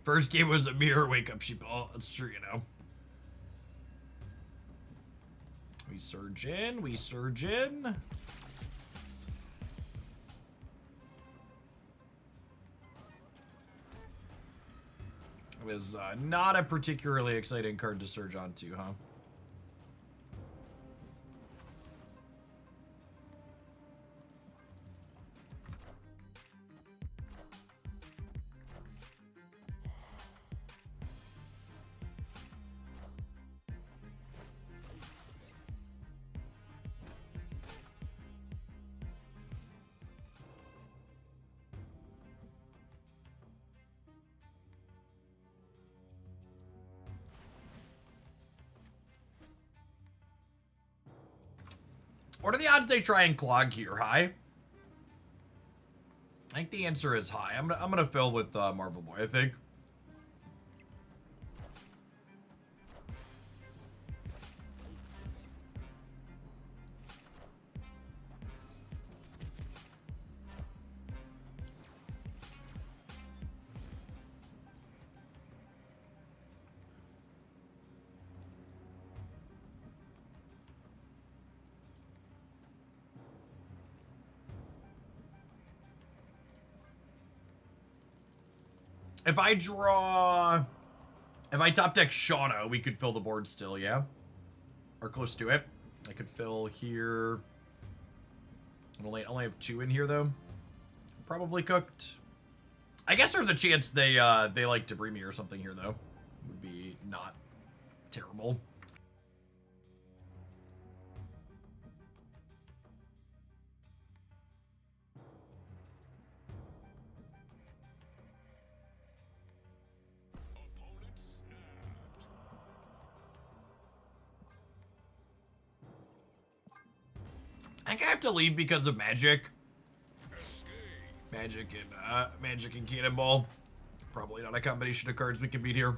First game was a mirror wake up sheeple. That's true, you know. We surge in. We surge in. It was not a particularly exciting card to surge onto, huh? What are the odds they try and clog here? High? I think the answer is high. I'm gonna fill with Marvel Boy, I think. If I top deck Shauna, we could fill the board still, yeah? Or close to it. I could fill here. I only have 2 in here, though. Probably cooked. I guess there's a chance they like debris me or something here, though. Would be not terrible. I think I have to leave because of magic. Magic and Cannonball. Probably not a combination of cards we can beat here.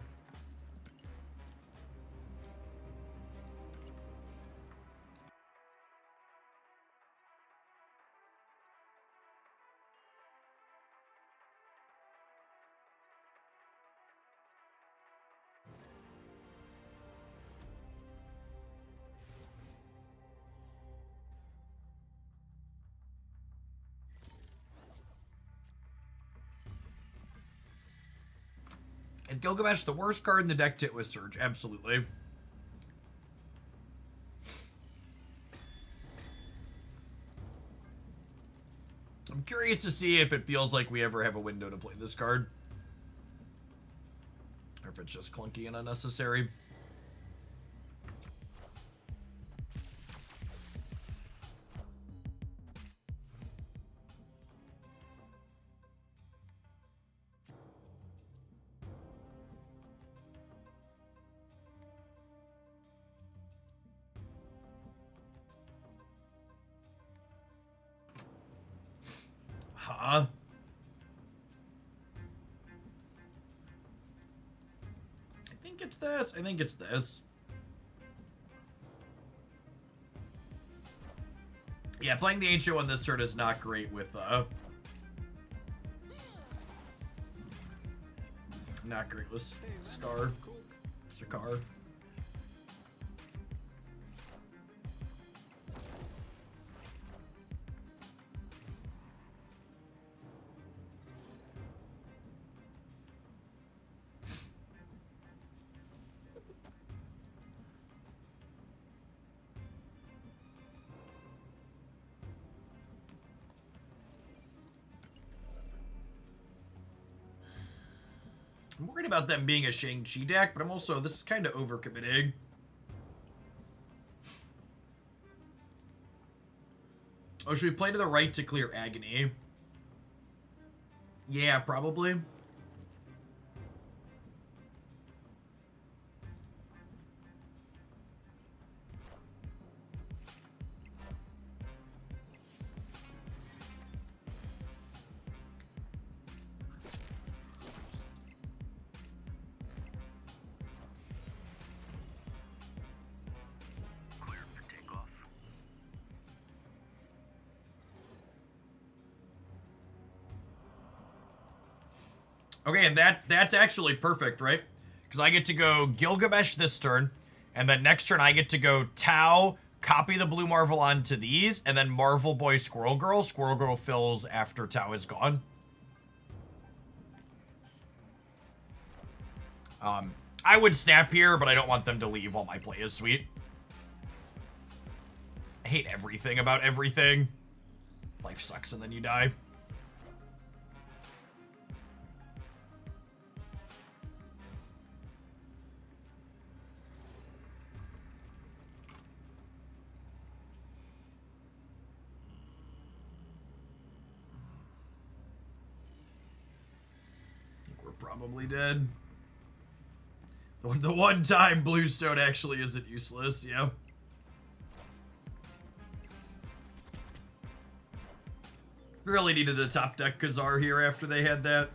Is Gilgamesh the worst card in the deck to with Surge? Absolutely. I'm curious to see if it feels like we ever have a window to play this card. Or if it's just clunky and unnecessary. Huh? I think it's this. I think it's this. Yeah, playing the Ancient on this turn is not great with, not great with Scar. Sakar. I'm worried about them being a Shang-Chi deck, but I'm also, this is kind of overcommitting. Oh, should we play to the right to clear Agony? Yeah, probably. Okay, and that's actually perfect, right? Because I get to go Gilgamesh this turn, and then next turn I get to go Tau, copy the blue Marvel onto these, and then Marvel Boy Squirrel Girl. Squirrel Girl fills after Tau is gone. I would snap here, but I don't want them to leave while my play is sweet. I hate everything about everything. Life sucks and then you die. I think we're probably dead. The one time Bluestone actually isn't useless, yeah. Really needed the top deck Khazar here after they had that.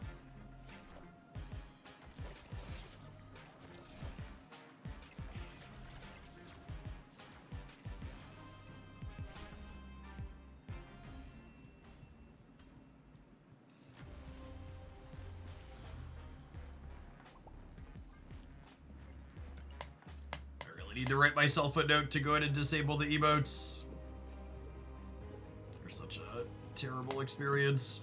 I need to write myself a note to go ahead and disable the emotes. They're such a terrible experience.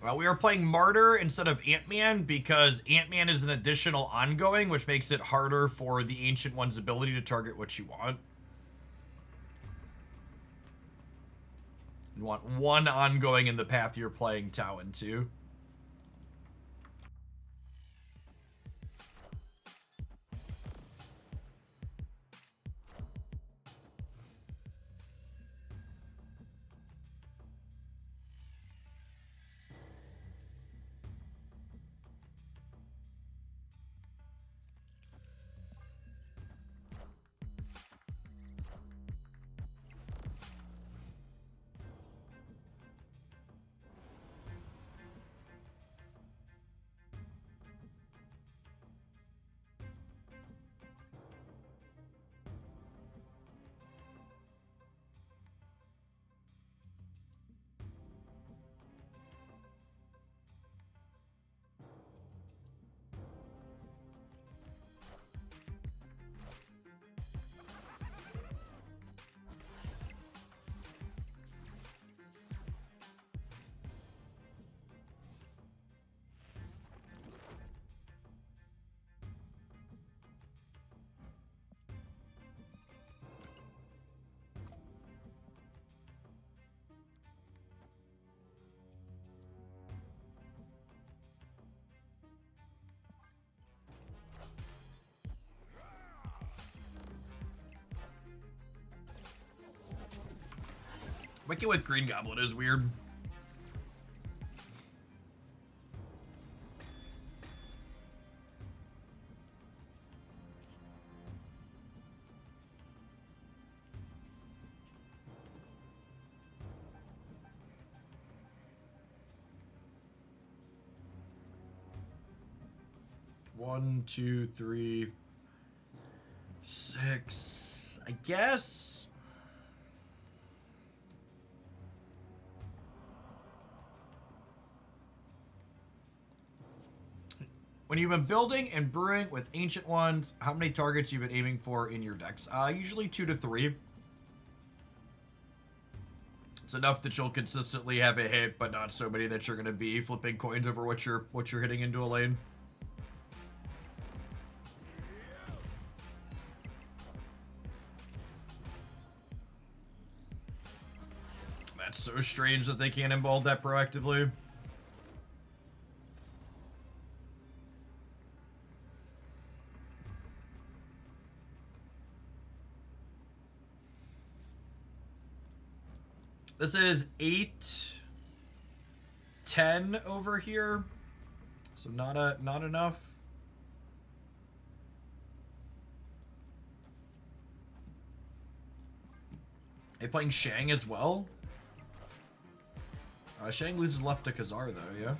Well, we are playing Martyr instead of Ant-Man because Ant-Man is an additional ongoing, which makes it harder for the Ancient One's ability to target what you want. You want one ongoing in the path you're playing Tau into. Wicked with Green Goblin is weird. One, two, three, six. I guess. When you've been building and brewing with Ancient Ones, how many targets you've been aiming for in your decks? Usually 2 to 3. It's enough that you'll consistently have a hit, but not so many that you're going to be flipping coins over what you're hitting into a lane. That's so strange that they can't embald that proactively. This is 8, 10 over here, so not enough. They playing Shang as well? Shang loses left to Khazar though, yeah?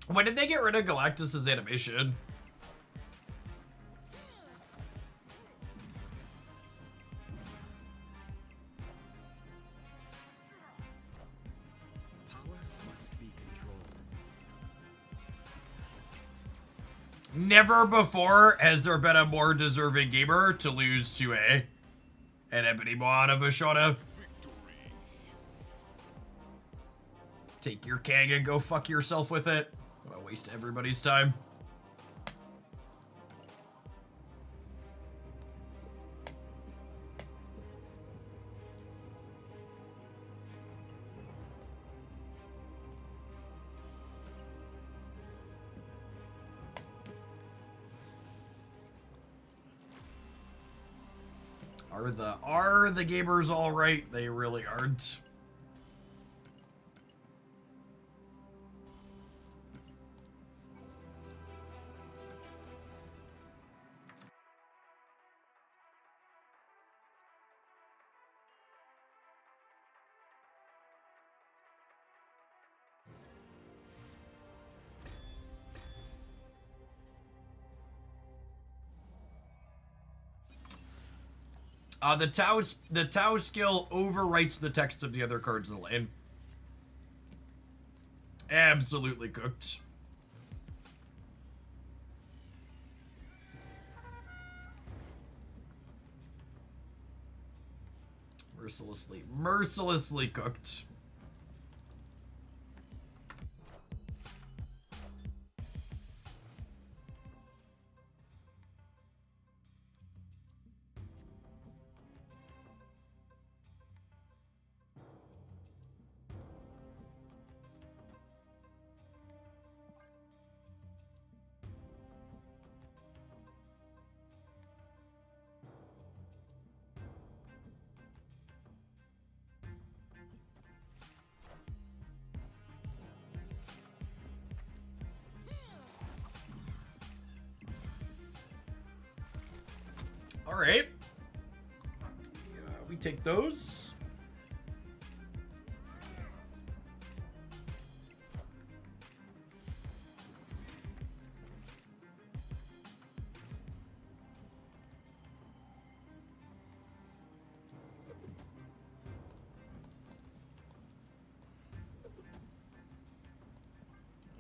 When did they get rid of Galactus's animation? Power must be controlled. Never before has there been a more deserving gamer to lose to an Ebony Maw of a Shauna. Take your Kang and go fuck yourself with it. What a waste of everybody's time. Are the gamers all right? They really aren't. The Tau skill overwrites the text of the other cards in the lane. Absolutely cooked. Mercilessly cooked. All right. We take those.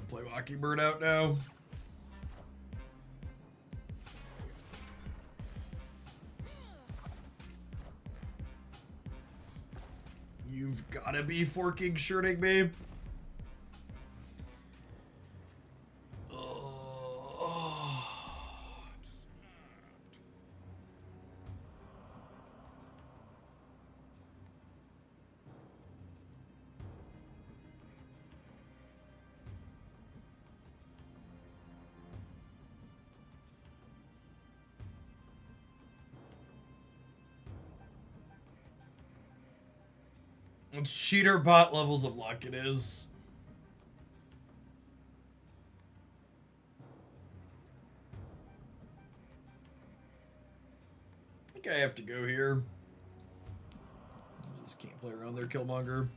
Play Mockingbird out now. You've gotta be forking shirting me. It's cheater bot levels of luck it is. I think I have to go here. Just can't play around there, Killmonger.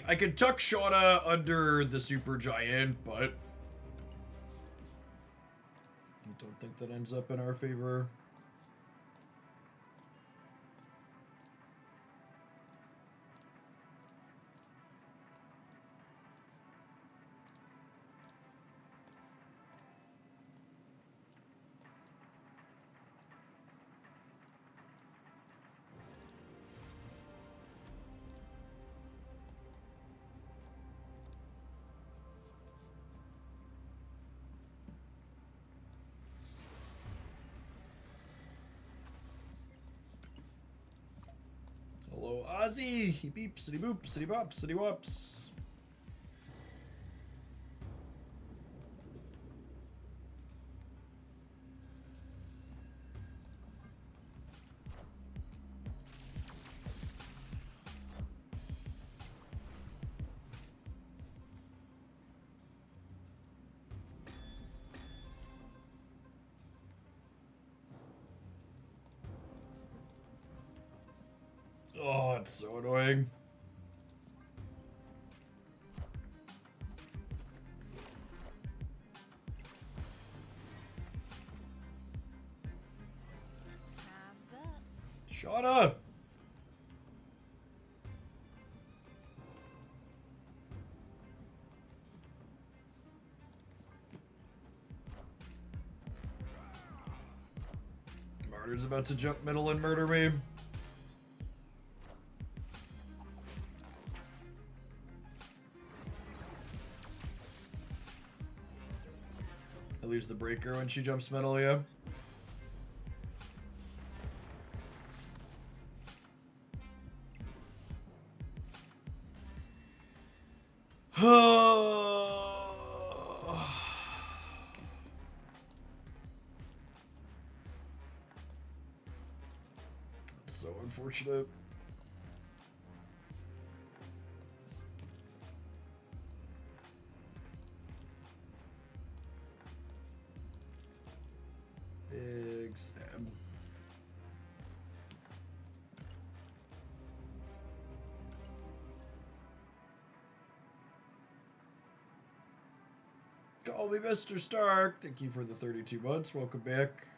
I could tuck Shauna under the super giant, but I don't think that ends up in our favor. Ozzy! He beeps, he boops, he bops, he wops. Oh, it's so annoying. Shut up! Martyr's about to jump middle and murder me. I lose the breaker when she jumps middle, yeah. That's so unfortunate. Big stab. Call me Mr. Stark. Thank you for the 32 months. Welcome back.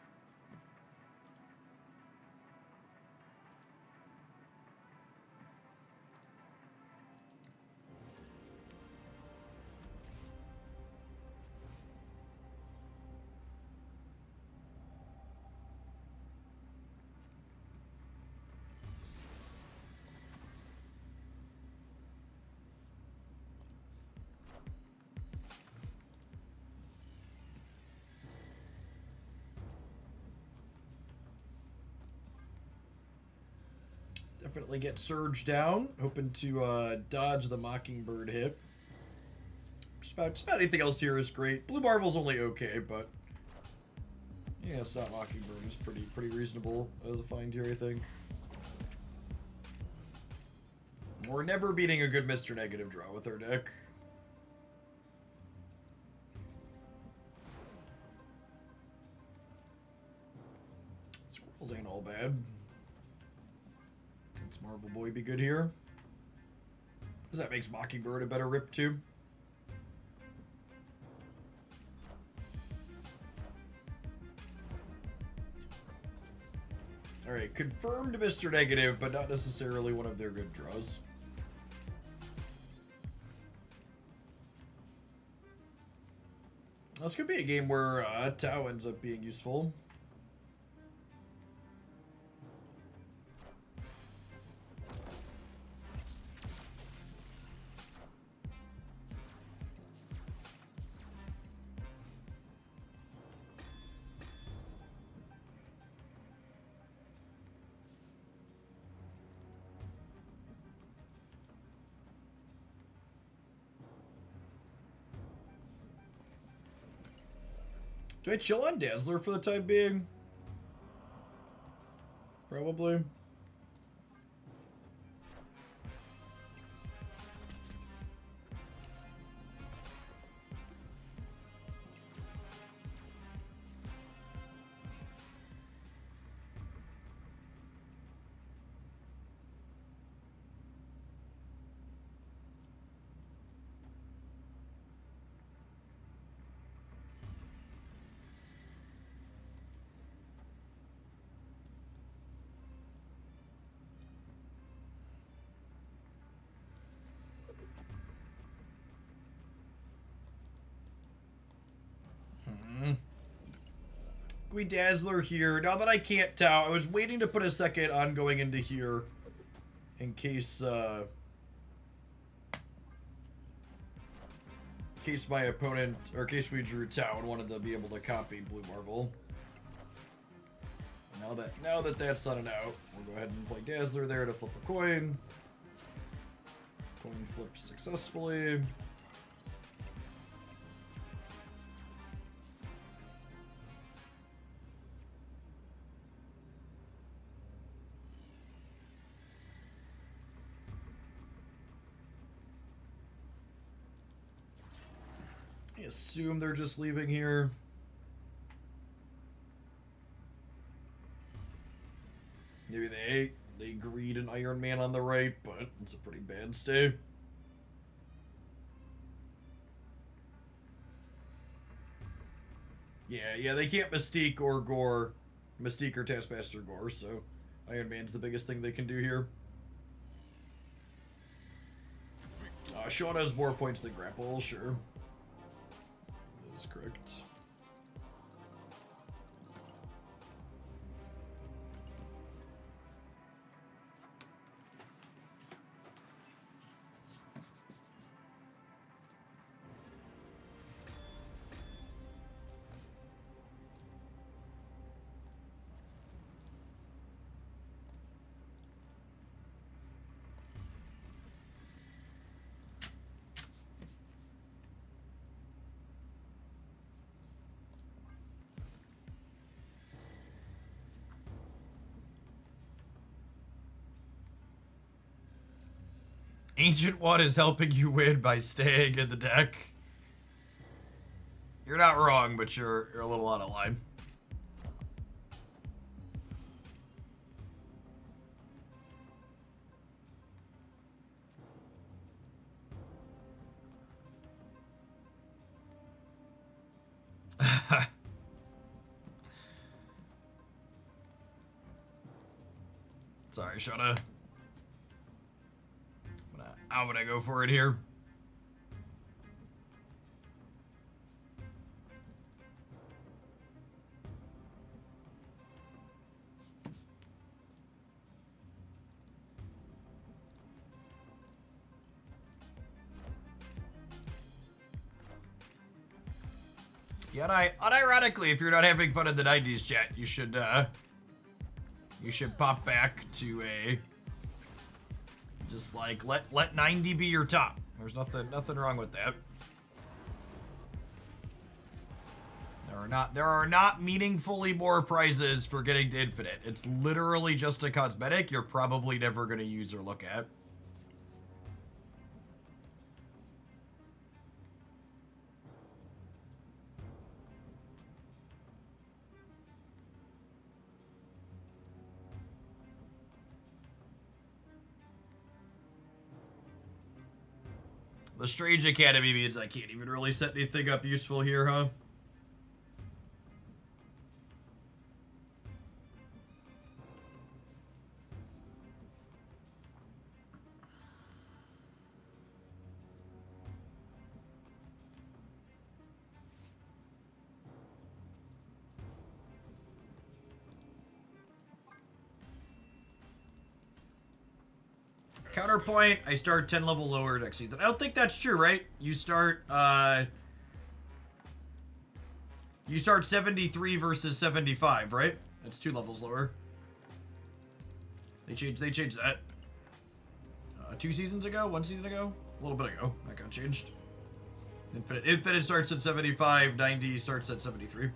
Definitely get Surge down. Hoping to dodge the Mockingbird hit. Just about anything else here is great. Blue Marvel's only okay, but yeah, it's not Mockingbird. It's pretty reasonable as a find here, I think. We're never beating a good Mr. Negative draw with our deck. Squirrels ain't all bad. Let's Marvel Boy be good here. Because that makes Mockingbird a better rip too. Alright, confirmed Mr. Negative, but not necessarily one of their good draws. This could be a game where Tau ends up being useful. Do I chill on Dazzler for the time being? Probably. We Dazzler here. Now that I can't Tau, I was waiting to put a second on going into here in case my opponent, or in case we drew Tau and wanted to be able to copy Blue Marvel. Now that that's not an out, we'll go ahead and play Dazzler there to flip a coin. Coin flipped successfully. I assume they're just leaving here. Maybe they greed an Iron Man on the right, but it's a pretty bad stay. Yeah, they can't Mystique or Gore. Mystique or Taskmaster Gore, so Iron Man's the biggest thing they can do here. Sean has more points than Grapple, sure. That is correct. Ancient One is helping you win by staying in the deck. You're not wrong, but you're a little out of line. Sorry, Shona. I'm gonna go for it here. Yeah, unironically, if you're not having fun in the 90s chat, you should pop back to a just like let 90 be your top. There's nothing wrong with that. There are not meaningfully more prizes for getting to infinite. It's literally just a cosmetic you're probably never gonna use or look at. The Strange Academy means I can't even really set anything up useful here, huh? Counterpoint, I start 10 level lower next season. I don't think that's true, right? You start 73 versus 75, right? That's 2 levels lower. They changed that. 2 seasons ago? 1 season ago? A little bit ago. That got changed. Infinite starts at 75, 90 starts at 73.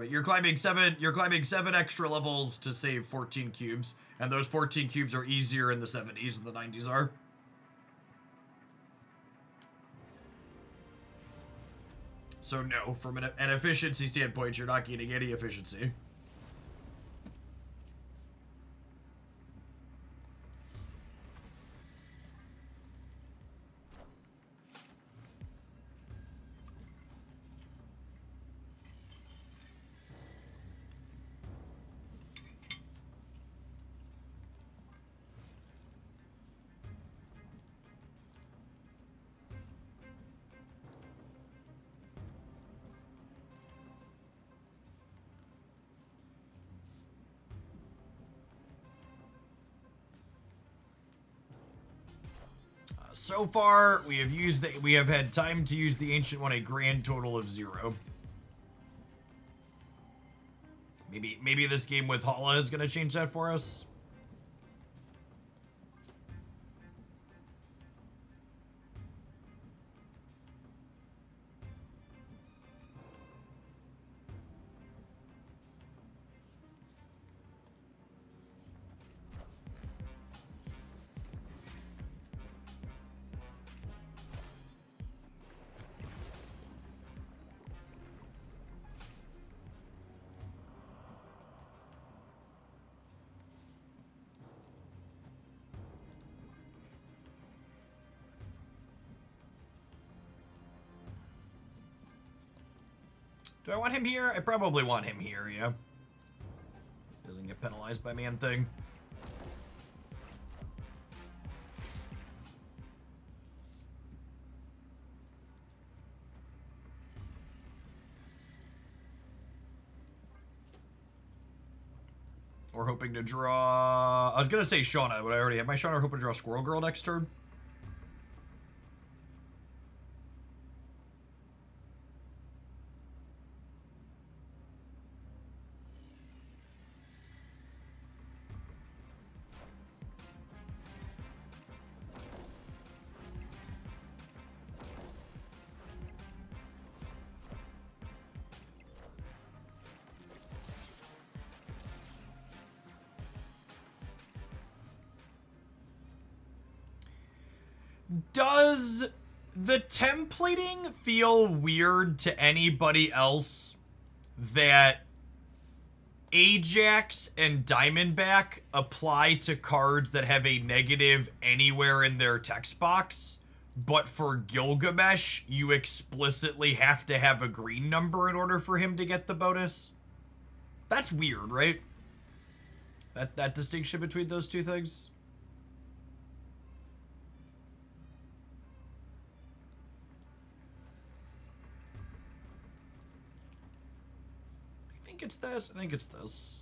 You're climbing 7 extra levels to save 14 cubes, and those 14 cubes are easier in the 70s than the 90s are. So no, from an efficiency standpoint, you're not getting any efficiency. So far, we have had time to use the Ancient One a grand total of 0. Maybe this game with Hala is gonna change that for us. Do I want him here? I probably want him here, yeah. Doesn't get penalized by Man-Thing. We're hoping to draw... I was going to say Shauna, but I already have my Shauna. We're hoping to draw Squirrel Girl next turn. Does the templating feel weird to anybody else that Ajax and Diamondback apply to cards that have a negative anywhere in their text box, but for Gilgamesh, you explicitly have to have a green number in order for him to get the bonus? That's weird, right? That distinction between those two things? I think it's this. I think it's this.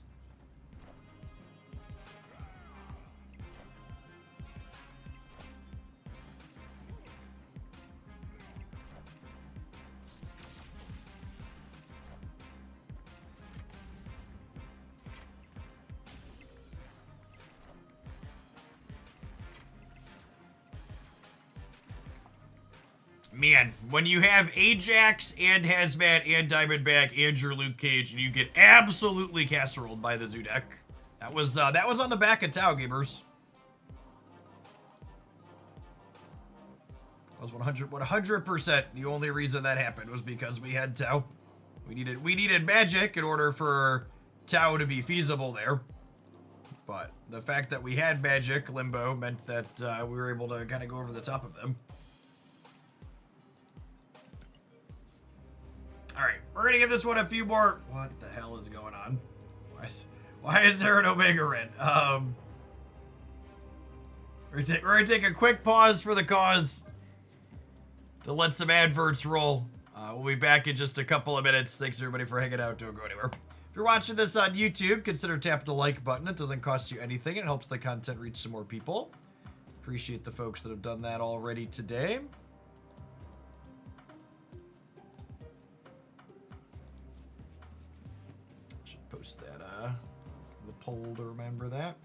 Man, when you have Ajax and Hazmat and Diamondback and your Luke Cage, and you get absolutely casseroled by the Zoo deck. That was on the back of Tau, gamers. That was 100% the only reason that happened was because we had Tau. We needed magic in order for Tau to be feasible there. But the fact that we had magic, Limbo, meant that we were able to kind of go over the top of them. Alright, we're gonna give this one a few more... What the hell is going on? Why is there an Omega Red? We're gonna take a quick pause for the cause to let some adverts roll. We'll be back in just a couple of minutes. Thanks everybody for hanging out. Don't go anywhere. If you're watching this on YouTube, consider tapping the like button. It doesn't cost you anything. It helps the content reach some more people. Appreciate the folks that have done that already today. Post that, the poll to remember that.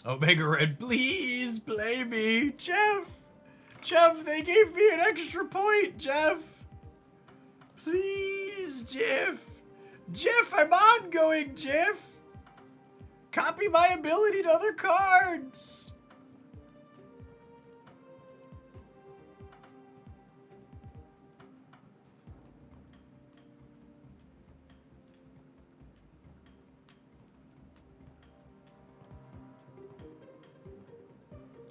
Omega Red, please play me, Jeff! Jeff, they gave me an extra point, Jeff! Please, Jeff! Jeff, I'm ongoing, Jeff! Copy my ability to other cards!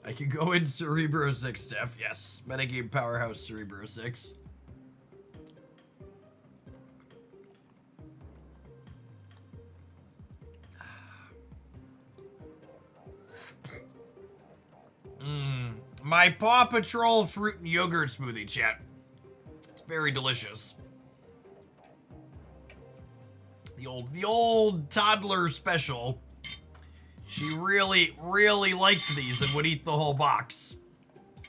I can go in Cerebro 6, Steph. Yes. Metagame Powerhouse Cerebro 6. My Paw Patrol fruit and yogurt smoothie, chat. It's very delicious. The old toddler special. She really, really liked these and would eat the whole box.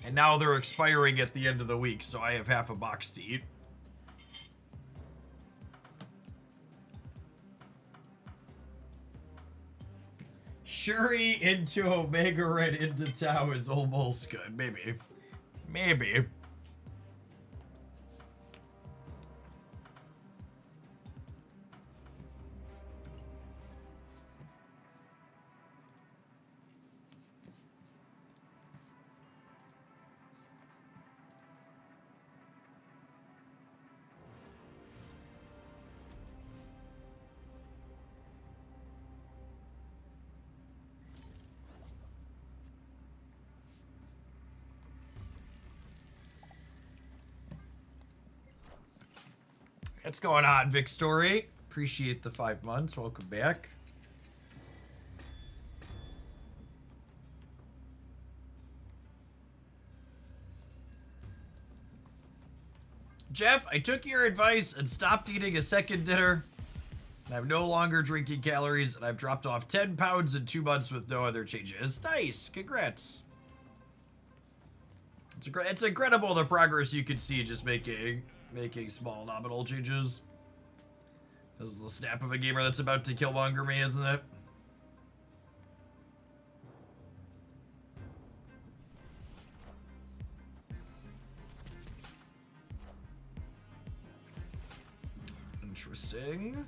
And now they're expiring at the end of the week, so I have half a box to eat. Shuri into Omega Red into Tau is almost good. Maybe. Maybe. What's going on, Vic Story? Appreciate the 5 months. Welcome back. Jeff, I took your advice and stopped eating a second dinner. And I'm no longer drinking calories, and I've dropped off 10 pounds in 2 months with no other changes. Nice. Congrats. It's incredible the progress you can see just making small nominal changes. This is the snap of a gamer that's about to killmonger me, isn't it? Interesting.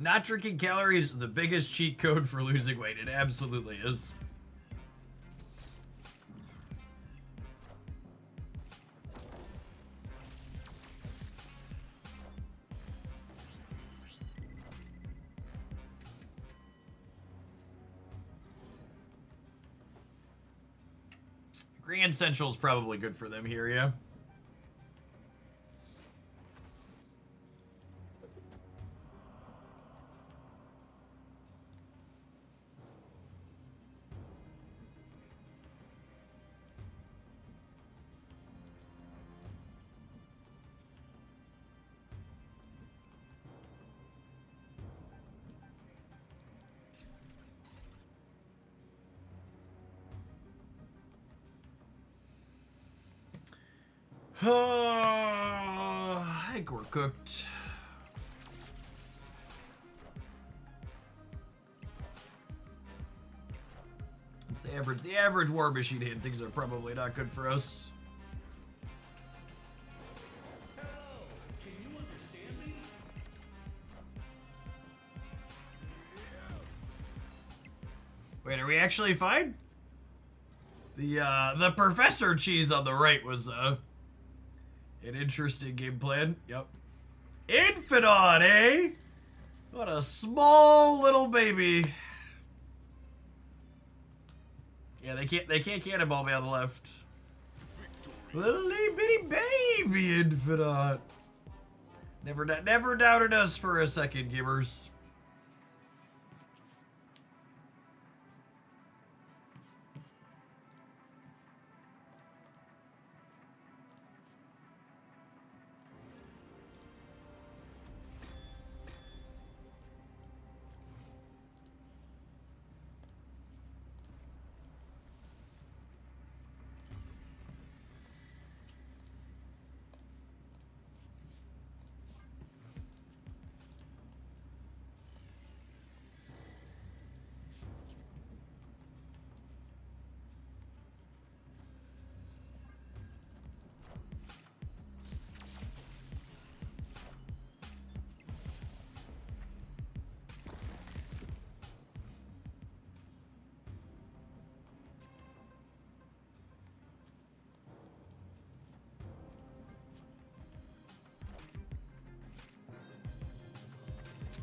Not drinking calories, the biggest cheat code for losing weight. It absolutely is. Grand Central is probably good for them here, yeah? I think we're cooked. It's the average War Machine hand. Things are probably not good for us. Can you understand me? Wait, are we actually fine? The Professor Cheese on the right was an interesting game plan. Yep. Infinite, eh? What a small little baby. Yeah, they can't cannonball me on the left. Little bitty baby Infinite. Never doubted us for a second, gamers.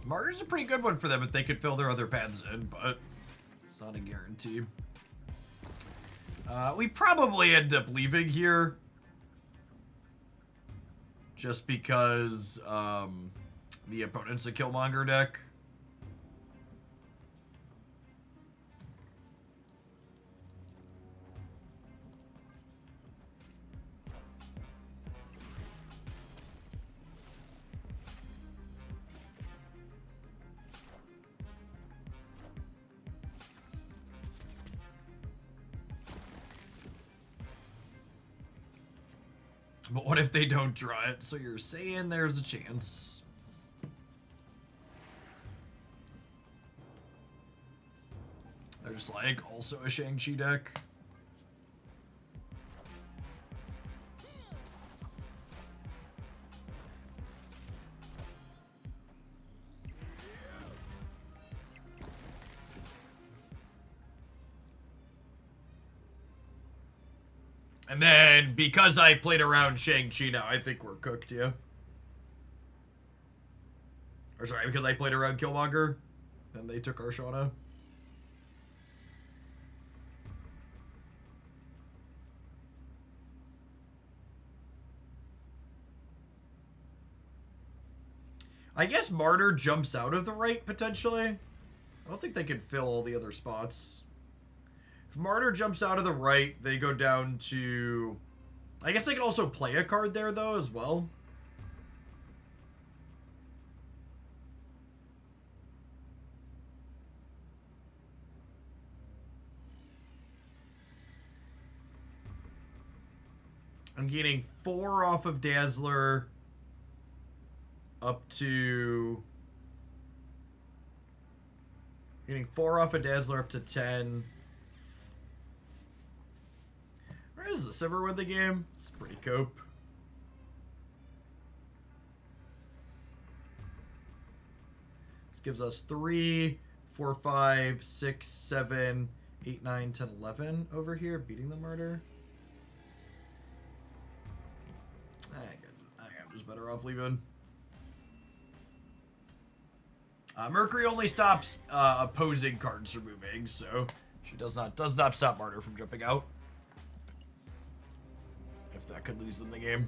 Martyr's a pretty good one for them if they could fill their other paths in, but it's not a guarantee. We probably end up leaving here just because the opponent's a Killmonger deck. But what if they don't draw it? So you're saying there's a chance. They're just like, also a Shang-Chi deck. And then, because I played around Shang-Chi now, I think we're cooked, yeah? Or sorry, because I played around Killmonger, and they took our Shauna. I guess Martyr jumps out of the right, potentially. I don't think they can fill all the other spots. If Martyr jumps out of the right, they go down to... I guess they can also play a card there, though, as well. I'm gaining 4 off of Dazzler up to... Getting 4 off of Dazzler up to 10. Where is this? Ever win the game? It's pretty cope. This gives us 3, 4, 5, 6, 7, 8, 9, 10, 11 over here, beating the Martyr. I'm just better off leaving. Mercury only stops opposing cards from moving, so she does not stop Martyr from jumping out. If that could lose them the game.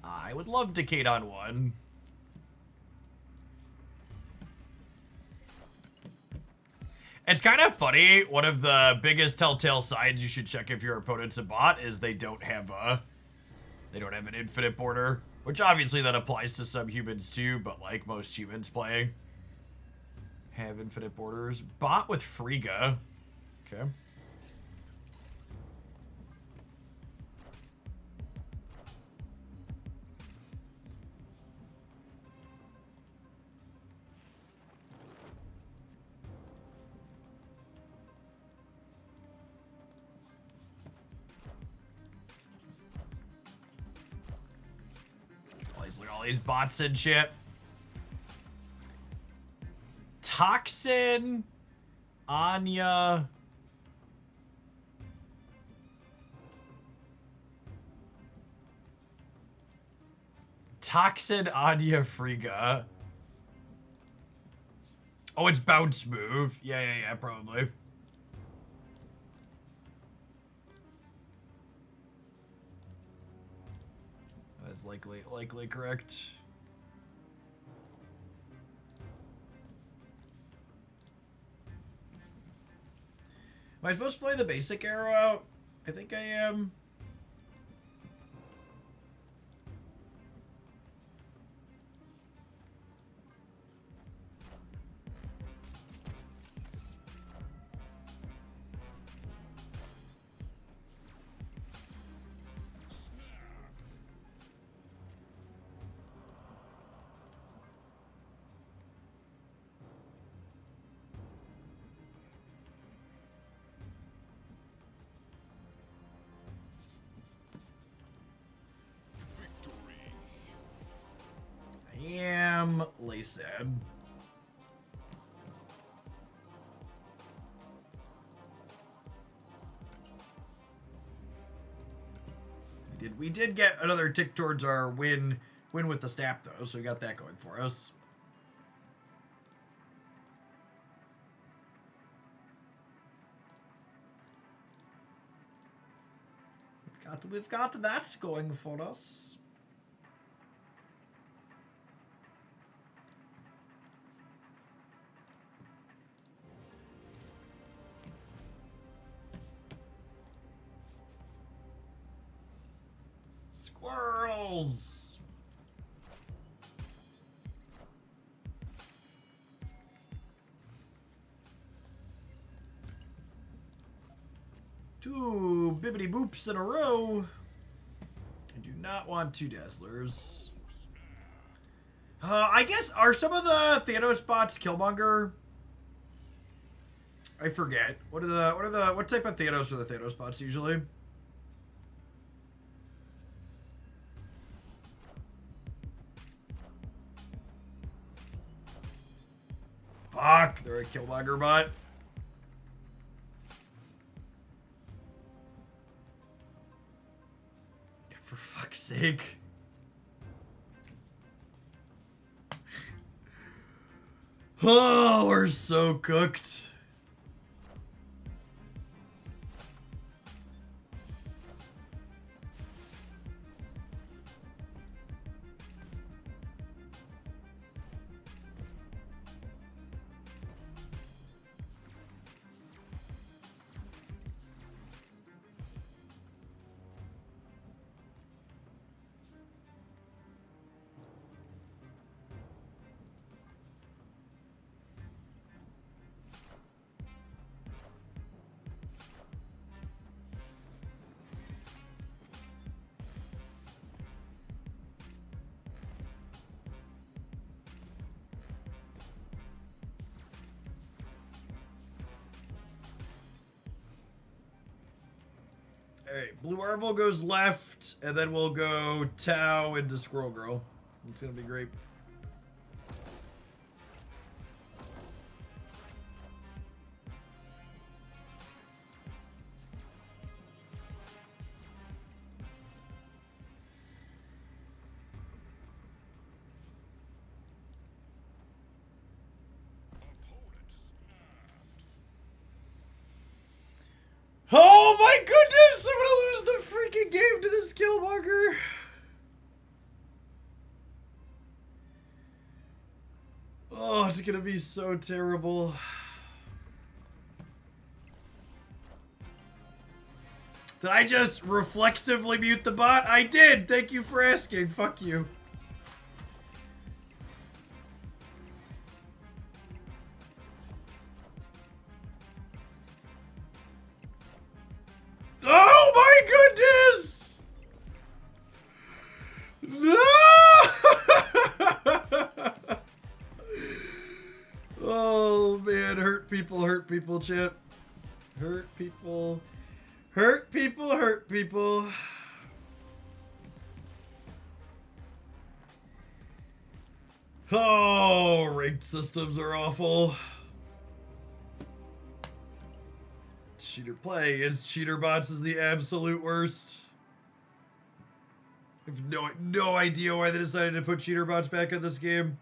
I would love Decade on 1. It's kind of funny. One of the biggest telltale signs you should check if your opponent's a bot is they don't have an infinite border, which obviously that applies to some humans too, but like most humans playing have infinite borders. Bot with Frigga. Okay. All these bots and shit. Toxin, Anya. Toxin, Anya, Frigga. Oh, it's bounce move. Yeah, probably. That's likely correct. Am I supposed to play the basic arrow out? I think I am. Laced. We did get another tick towards our win with the snap though, so we got that going for us. We've got that going for us. Squirrels! Two bibbity boops in a row. I do not want 2 Dazzlers. I guess, are some of the Thanos bots Killmonger? I forget. What type of Thanos are the Thanos bots usually? Fuck, they're a Killmonger bot. For fuck's sake. Oh, we're so cooked. Alright, Blue Arvel goes left, and then we'll go Tau into Squirrel Girl. It's gonna be great. Oh my goodness! I'm gonna lose the freaking game to this Killmonger! Oh, it's gonna be so terrible. Did I just reflexively mute the bot? I did! Thank you for asking. Fuck you. Oh my goodness! No! Oh man, hurt people, chat. Hurt people. Hurt people, hurt people. Oh, rigged systems are awful. Cheater play against cheater bots is the absolute worst. I have no idea why they decided to put cheater bots back in this game.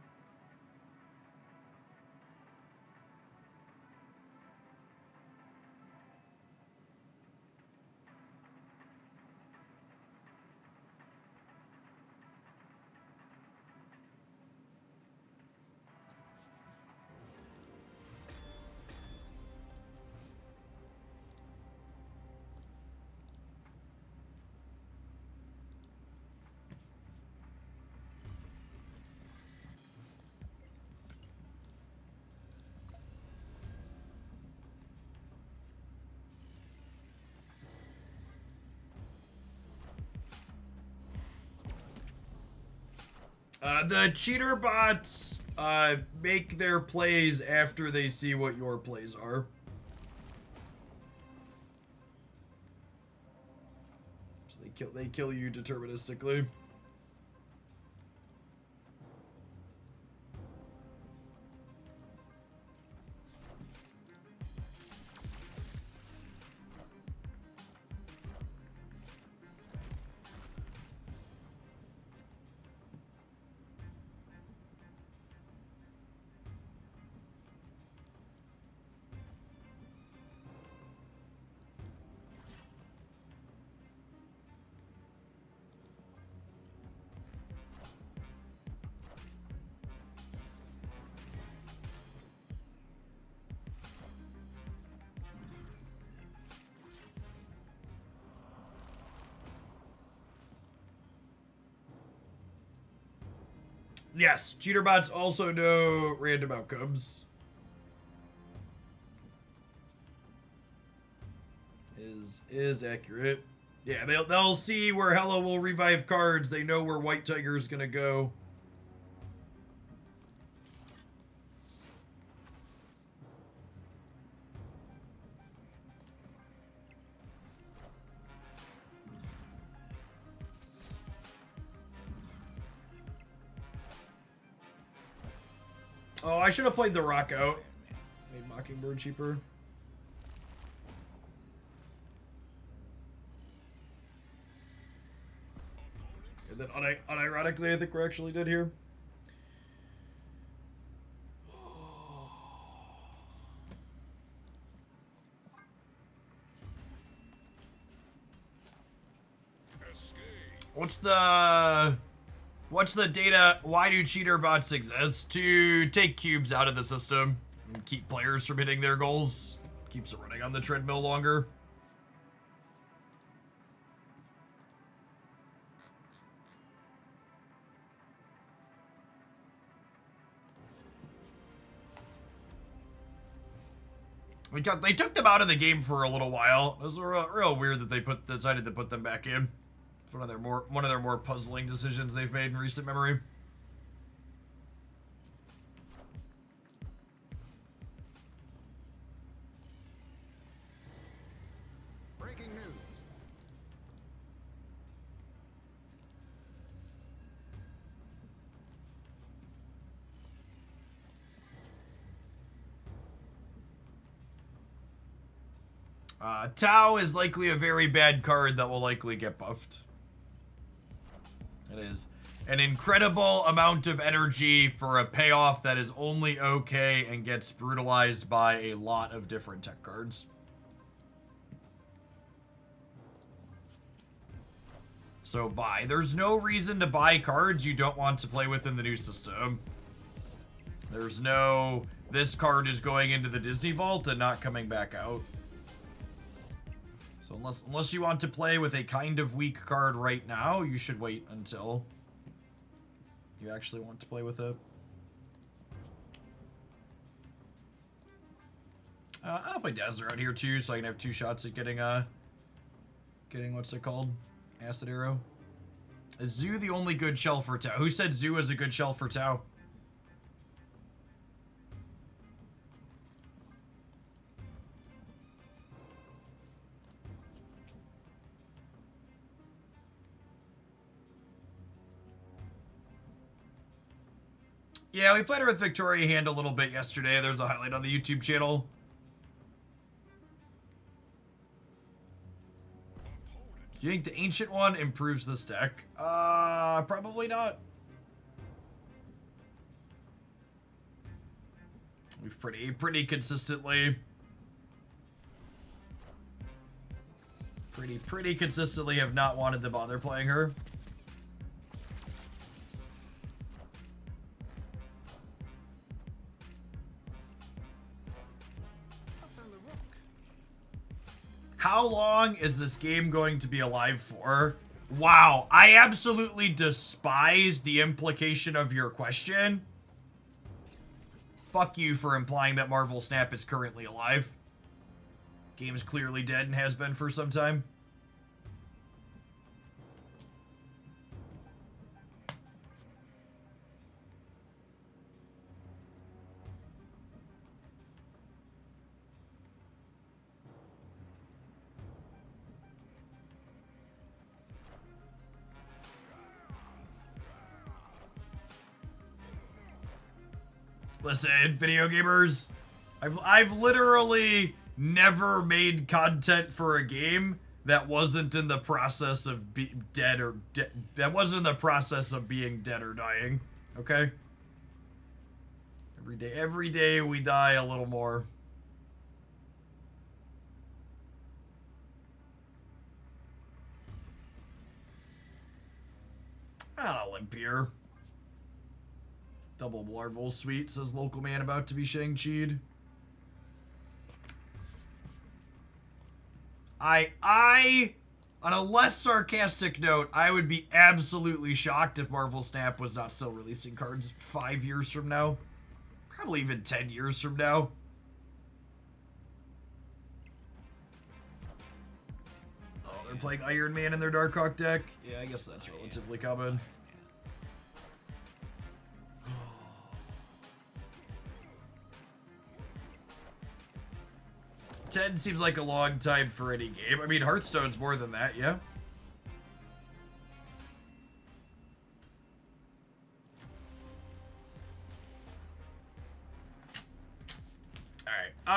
The cheater bots make their plays after they see what your plays are. So they kill you deterministically. Yes, cheater bots also know random outcomes. Is accurate. Yeah, they'll see where Hello will revive cards. They know where White Tiger is gonna go. Oh, I should have played the rock out. Made Mockingbird cheaper. And then unironically, I think we're actually dead here. What's the data? Why do cheater bots exist? To take cubes out of the system and keep players from hitting their goals. Keeps it running on the treadmill longer. They took them out of the game for a little while. It was real weird that they decided to put them back in. It's one of their more puzzling decisions they've made in recent memory. Breaking news. Tau is likely a very bad card that will likely get buffed. It is an incredible amount of energy for a payoff that is only okay and gets brutalized by a lot of different tech cards. So buy. There's no reason to buy cards you don't want to play with in the new system. There's no, this card is going into the Disney Vault and not coming back out. So unless you want to play with a kind of weak card right now, you should wait until you actually want to play with it. I'll play Dazzler out here too, so I can have 2 shots at getting what's it called? Acid Arrow. Is Zoo the only good shell for Tau? Who said Zoo is a good shell for Tau? Yeah, we played her with Victoria Hand a little bit yesterday. There's a highlight on the YouTube channel. Do you think the Ancient one improves this deck? Probably not. We've pretty consistently have not wanted to bother playing her. How long is this game going to be alive for? Wow, I absolutely despise the implication of your question. Fuck you for implying that Marvel Snap is currently alive. Game's clearly dead and has been for some time. Listen, video gamers, I've literally never made content for a game that wasn't in the process of being dead or being dead or dying. Okay? Every day we die a little more. Olympier. Double Larval Sweet, says local man about to be Shang-Chi'd. On a less sarcastic note, I would be absolutely shocked if Marvel Snap was not still releasing cards 5 years from now. Probably even 10 years from now. Oh, they're playing Iron Man in their Darkhawk deck? Yeah, I guess that's relatively common. 10 seems like a long time for any game. I mean, Hearthstone's more than that, yeah?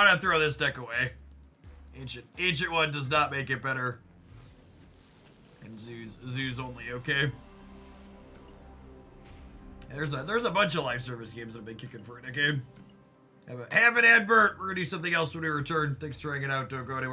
I'm gonna throw this deck away. Ancient one does not make it better. And Zoo's only okay. There's a bunch of live service games that have been kicking for a decade. Have an advert. We're gonna do something else when we return. Thanks for hanging out. Don't go anywhere.